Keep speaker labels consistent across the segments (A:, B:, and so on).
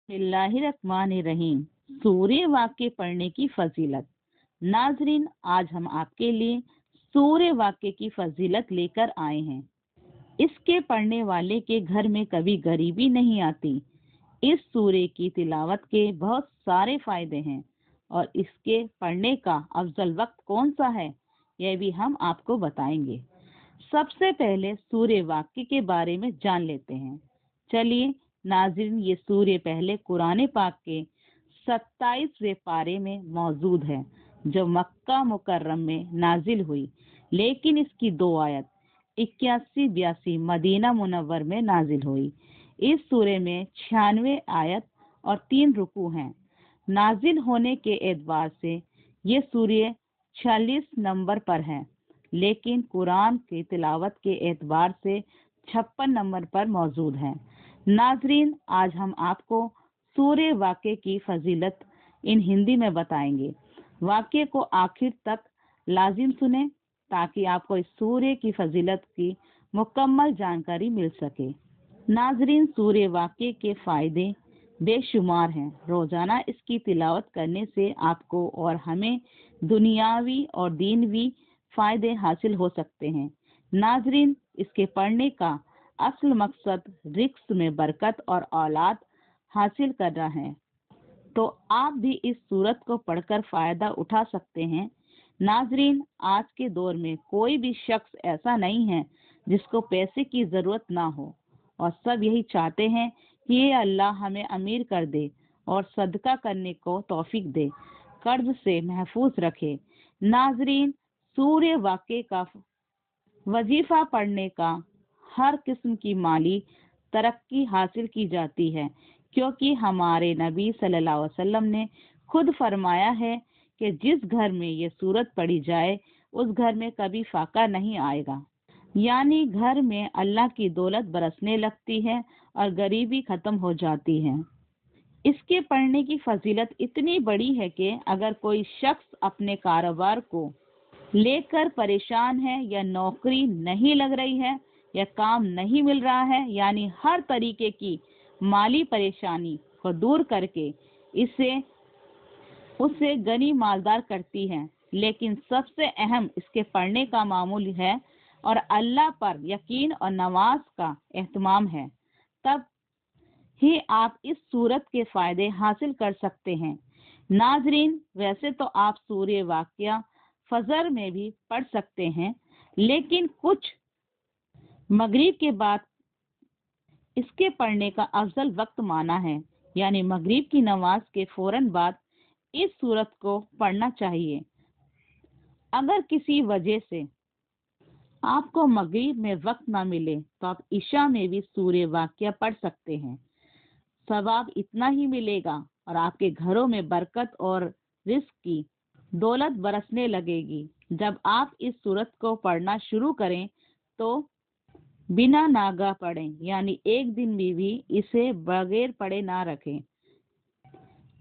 A: बिस्मिल्लाहिर्रहमानिर्रहीम। सूर्य वाक्य पढ़ने की फजीलत। नाजरीन, आज हम आपके लिए सूर्य वाक्य की फजीलत लेकर आए हैं। इसके पढ़ने वाले के घर में कभी गरीबी नहीं आती। इस सूर्य की तिलावत के बहुत सारे फायदे हैं और इसके पढ़ने का अफजल वक्त कौन सा है, यह भी हम आपको बताएंगे। सबसे पहले सूर्य वाक्य के बारे में जान लेते हैं। चलिए नाज़रीन, ये सूर्य पहले कुरान पाक के 27वें पारे में मौजूद है, जो मक्का मुकर्रम में नाजिल हुई, लेकिन इसकी 2 आयत 81-82 मदीना मुनव्वर में नाजिल हुई। इस सूरे में 96 आयत और 3 रुकू हैं। नाजिल होने के एतबार से ये सूर्य 46 नंबर पर है, लेकिन कुरान की तिलावत के एतबार से 56 नंबर पर मौजूद है। नाजरीन, आज हम आपको सूर्य वाक्य की फजीलत इन हिंदी में बताएंगे। वाक्य को आखिर तक लाजिम सुने ताकि आपको इस सूर्य की फजीलत की मुकम्मल जानकारी मिल सके। नाजरीन, सूर्य वाक्य के फायदे बेशुमार हैं। रोजाना इसकी तिलावत करने से आपको और हमें दुनियावी और दीनवी फायदे हासिल हो सकते हैं। नाजरीन, इसके पढ़ने का असल मकसद रिस्क में बरकत और औलाद हासिल करना है, तो आप भी इस सूरत को पढ़कर फायदा उठा सकते हैं। नाजरीन, आज के दौर में कोई भी शख्स ऐसा नहीं है जिसको पैसे की जरूरत ना हो, और सब यही चाहते हैं कि ये अल्लाह हमें अमीर कर दे और सदका करने को तौफीक दे, कर्ज से महफूज रखे। नाजरीन, सूर्य वाक्य का वजीफा पढ़ने का हर किस्म की माली तरक्की हासिल की जाती है, क्योंकि हमारे नबी सल्लल्लाहु अलैहि वसल्लम ने खुद फरमाया है कि जिस घर में ये सूरत पढ़ी जाए उस घर में कभी फाका नहीं आएगा, यानी घर में अल्लाह की दौलत बरसने लगती है और गरीबी खत्म हो जाती है। इसके पढ़ने की फजीलत इतनी बड़ी है कि अगर कोई शख्स अपने कारोबार को लेकर परेशान है, या नौकरी नहीं लग रही है, या काम नहीं मिल रहा है, यानी हर तरीके की माली परेशानी को दूर करके उससे गनी मालदार करती है। लेकिन सबसे अहम इसके पढ़ने का मामूल है और अल्लाह पर यकीन और नमाज का एहतमाम है, तब ही आप इस सूरत के फायदे हासिल कर सकते हैं। नाजरीन, वैसे तो आप सूर्य वाक़या फजर में भी पढ़ सकते हैं, लेकिन कुछ मगरिब के बाद इसके पढ़ने का अफजल वक्त माना है, यानी मगरिब की नमाज के फौरन बाद इस सूरत को पढ़ना चाहिए। अगर किसी वजह से आपको मगरिब में वक्त ना मिले तो आप इशा में भी सूर्य वाक़या पढ़ सकते हैं। सवाब इतना ही मिलेगा और आपके घरों में बरकत और रिस्क की दौलत बरसने लगेगी। जब आप इस सूरत को पढ़ना शुरू करें तो बिना नागा पढ़ें, यानी एक दिन भी इसे बगैर पढ़े ना रखें।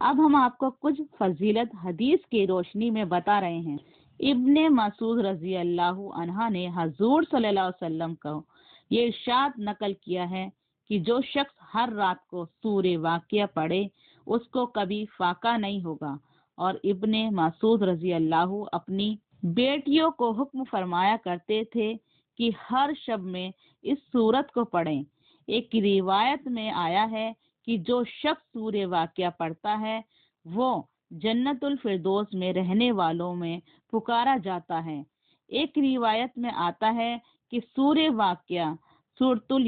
A: अब हम आपको कुछ फजीलत हदीस की रोशनी में बता रहे हैं। इब्ने मसूद रजी अल्लाहु अन्हा ने हजूर सल्लल्लाहु अलैहि वसल्लम को ये इरशाद नकल किया है कि जो शख्स हर रात को सूर्य वाक़या पढ़े उसको कभी फाका नहीं होगा। और इब्ने मसूद रजी अल्लाहु अपनी बेटियों को हुक्म फरमाया करते थे कि हर शब में इस सूरत को पढ़ें। एक रिवायत में आया है कि जो शख्स सूर्य वाक़या पढ़ता है वो जन्नतुल फिरदौस में रहने वालों में पुकारा जाता है। एक रिवायत में आता है कि सूर्य वाक़या सूरतुल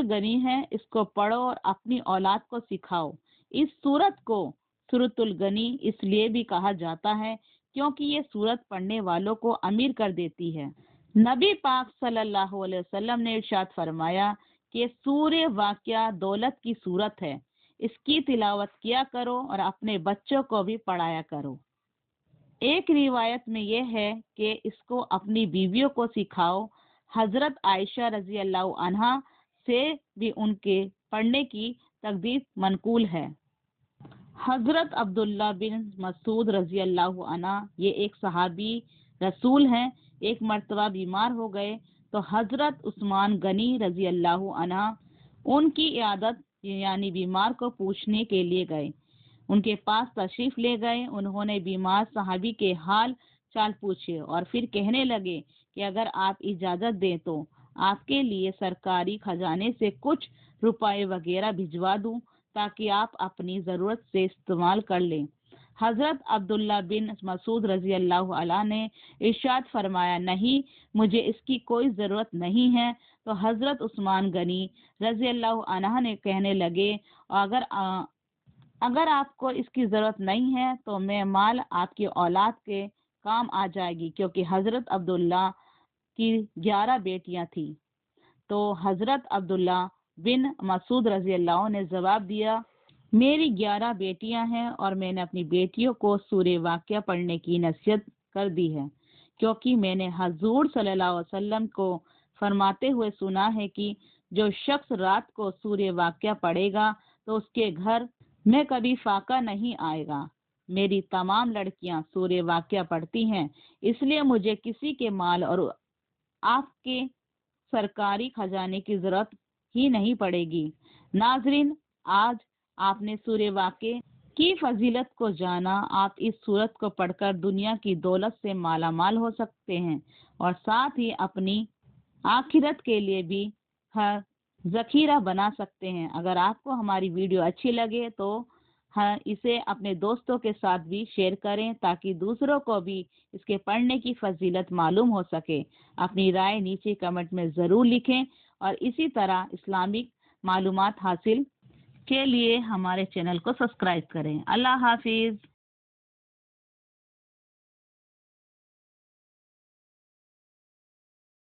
A: गनी है, इसको पढ़ो और अपनी औलाद को सिखाओ। इस सूरत को सूरतुल गनी इसलिए भी कहा जाता है क्योंकि ये सूरत पढ़ने वालों को अमीर कर देती है। नबी पाक सल्लल्लाहु अलैहि वसल्लम ने इरशाद फरमाया कि सूर्य वाक़या दौलत की सूरत है, इसकी तिलावत किया करो और अपने बच्चों को भी पढ़ाया करो। एक रिवायत में यह है कि इसको अपनी बीवियों को सिखाओ। हजरत आयशा रजी अल्लाह अन्हा से भी उनके पढ़ने की तकदीर मनकूल है। हजरत अब्दुल्ला बिन मसूद रजी अल्लाह अन्हा, ये एक सहाबी रसूल हैं, एक मर्तबा बीमार हो गए तो हजरत उस्मान गनी रजी अल्लाह अन्हा उनकी इयादत यानी बीमार को पूछने के लिए गए। उनके पास तशरीफ ले गए। उन्होंने बीमार सहाबी के हाल चाल पूछे और फिर कहने लगे कि अगर आप इजाजत दें तो आपके लिए सरकारी खजाने से कुछ रुपए वगैरह भिजवा दूं ताकि आप अपनी जरूरत से इस्तेमाल कर लें। हजरत अब्दुल्ला बिन मसूद रजी अल्लाह अन्हु ने इरशाद फरमाया, नहीं, मुझे इसकी कोई जरूरत नहीं है। तो हजरत उस्मान गनी रजी अल्लाह अन्हु ने कहने लगे, अगर आपको इसकी जरूरत नहीं है तो मैं माल आपकी औलाद के काम आ जाएगी, क्योंकि हजरत अब्दुल्ला की 11 बेटियां थी। तो हजरत अब्दुल्ला बिन मसूद रजी अल्लाह ने जवाब दिया, मेरी 11 बेटियां हैं और मैंने अपनी बेटियों को सूरे वाक़िया पढ़ने की नसीहत कर दी है, क्योंकि मैंने हजूर सल्लल्लाहु अलैहि वसल्लम को फरमाते हुए सुना है कि जो शख्स रात को सूरे वाक़िया पढ़ेगा तो उसके घर में कभी फाका नहीं आएगा। मेरी तमाम लड़कियां सूरे वाक़िया पढ़ती हैं, इसलिए मुझे किसी के माल और आपके सरकारी खजाने की जरूरत ही नहीं पड़ेगी। नाजरीन, आज आपने सूरे वाक़िया की फजीलत को जाना। आप इस सूरत को पढ़कर दुनिया की दौलत से माला माल हो सकते हैं और साथ ही अपनी आखिरत के लिए भी हर जखीरा बना सकते हैं। अगर आपको हमारी वीडियो अच्छी लगे तो इसे अपने दोस्तों के साथ भी शेयर करें ताकि दूसरों को भी इसके पढ़ने की फजीलत मालूम हो सके। अपनी राय नीचे कमेंट में ज़रूर लिखें और इसी तरह इस्लामिक मालूमात हासिल के लिए हमारे चैनल को सब्सक्राइब करें। अल्लाह हाफिज़।